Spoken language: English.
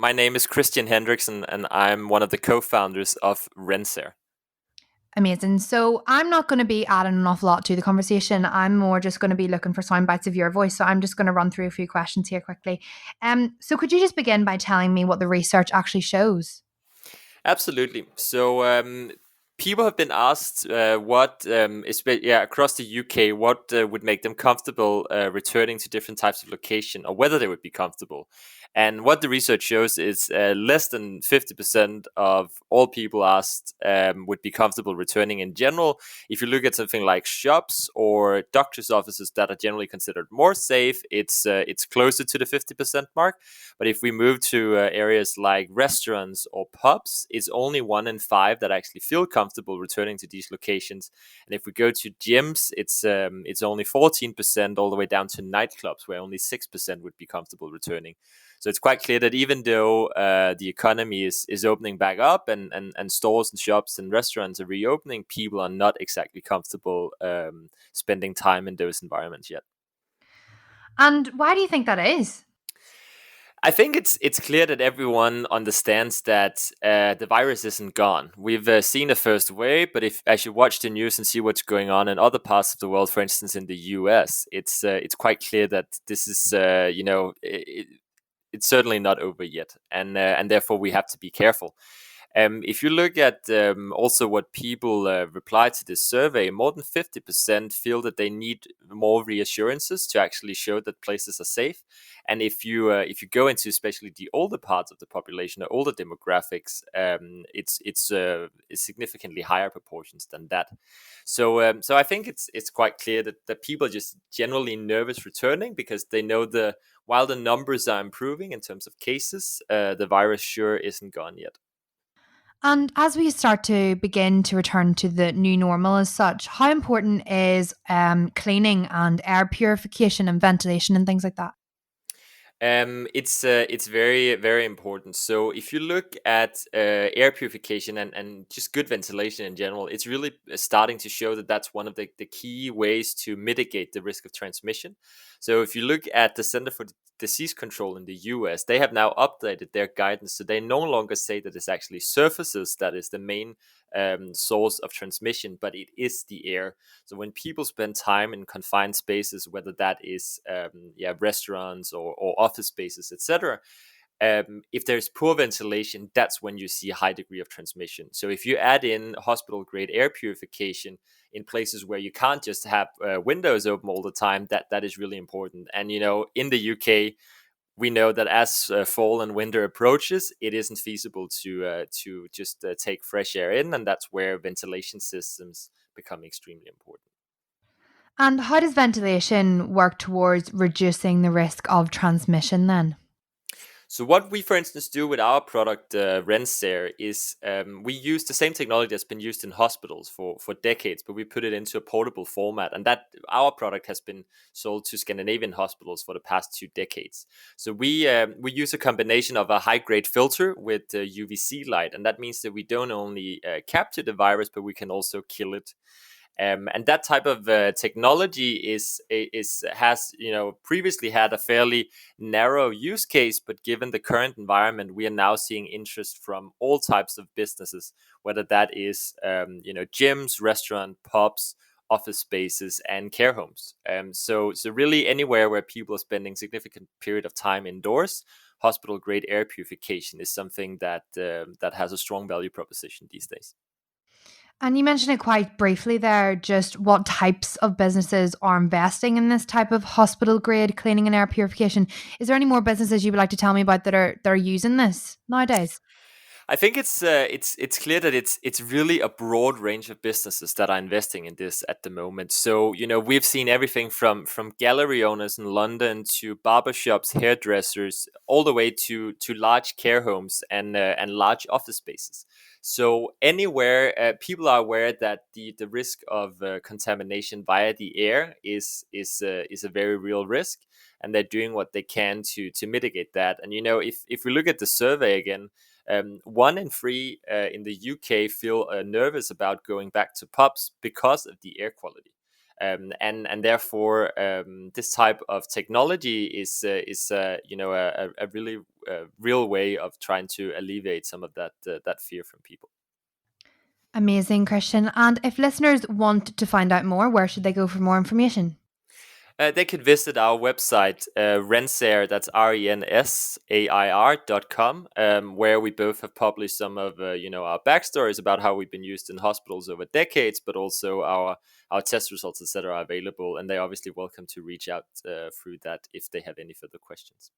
My name is Christian Hendriksen, and I'm one of the co-founders of Rensair. Amazing. So I'm not going to be adding an awful lot to the conversation. I'm more just going to be looking for sound bites of your voice. So I'm just going to run through a few questions here quickly. So could you just begin by telling me what the research actually shows? Absolutely. So people have been asked what, across the UK, what would make them comfortable returning to different types of location, or whether they would be comfortable. And what the research shows is less than 50% of all people asked would be comfortable returning in general. If you look at something like shops or doctors' offices that are generally considered more safe, it's closer to the 50% mark. But if we move to areas like restaurants or pubs, it's only 1 in 5 that actually feel comfortable returning to these locations. And if we go to gyms, it's only 14%, all the way down to nightclubs, where only 6% would be comfortable returning. So it's quite clear that even though the economy is opening back up, and stores and shops and restaurants are reopening, people are not exactly comfortable spending time in those environments yet. And why do you think that is? I think it's clear that everyone understands that the virus isn't gone. We've seen the first wave, but if as you watch the news and see what's going on in other parts of the world, for instance in the US, it's quite clear that this is it's certainly not over yet, and therefore we have to be careful. If you look at also what people reply to this survey, more than 50% feel that they need more reassurances to actually show that places are safe. And if you go into especially the older parts of the population or older demographics, it's significantly higher proportions than that. So I think it's quite clear that people are just generally nervous returning because they know the while the numbers are improving in terms of cases, the virus sure isn't gone yet. And as we start to begin to return to the new normal as such, how important is cleaning and air purification and ventilation and things like that? It's very very important. So if you look at air purification and just good ventilation in general, it's really starting to show that that's one of the key ways to mitigate the risk of transmission. So if you look at the Center for Disease Control in the US, they have now updated their guidance, so they no longer say that it's actually surfaces that is the main source of transmission, but it is the air. So when people spend time in confined spaces, whether that is restaurants or office spaces, etc., if there's poor ventilation, that's when you see a high degree of transmission. So if you add in hospital grade air purification in places where you can't just have windows open all the time, that is really important. And in the UK, we know that as fall and winter approaches, it isn't feasible to just take fresh air in, and that's where ventilation systems become extremely important. And how does ventilation work towards reducing the risk of transmission then? So what we, for instance, do with our product Rensair is we use the same technology that's been used in hospitals for decades, but we put it into a portable format, and that our product has been sold to Scandinavian hospitals for the past 2 decades. So we use a combination of a high grade filter with UVC light, and that means that we don't only capture the virus, but we can also kill it. And that type of technology is has previously had a fairly narrow use case, but given the current environment, we are now seeing interest from all types of businesses, whether that is gyms, restaurant, pubs, office spaces, and care homes. So really anywhere where people are spending significant period of time indoors, hospital grade air purification is something that has a strong value proposition these days. And you mentioned it quite briefly there, just what types of businesses are investing in this type of hospital grade cleaning and air purification. Is there any more businesses you would like to tell me about that are using this nowadays? I think it's clear that it's really a broad range of businesses that are investing in this at the moment. So we've seen everything from gallery owners in London to barbershops, hairdressers, all the way to large care homes and large office spaces. So anywhere people are aware that the risk of contamination via the air is a very real risk, and they're doing what they can to mitigate that. And if we look at the survey again, 1 in 3 in the UK feel nervous about going back to pubs because of the air quality. and therefore this type of technology is a really real way of trying to alleviate some of that fear from people. Amazing, Christian. And if listeners want to find out more, where should they go for more information? They could visit our website, Rensair, that's rensair.com, where we both have published some of our backstories about how we've been used in hospitals over decades, but also our test results, etc., are available, and they're obviously welcome to reach out through that if they have any further questions.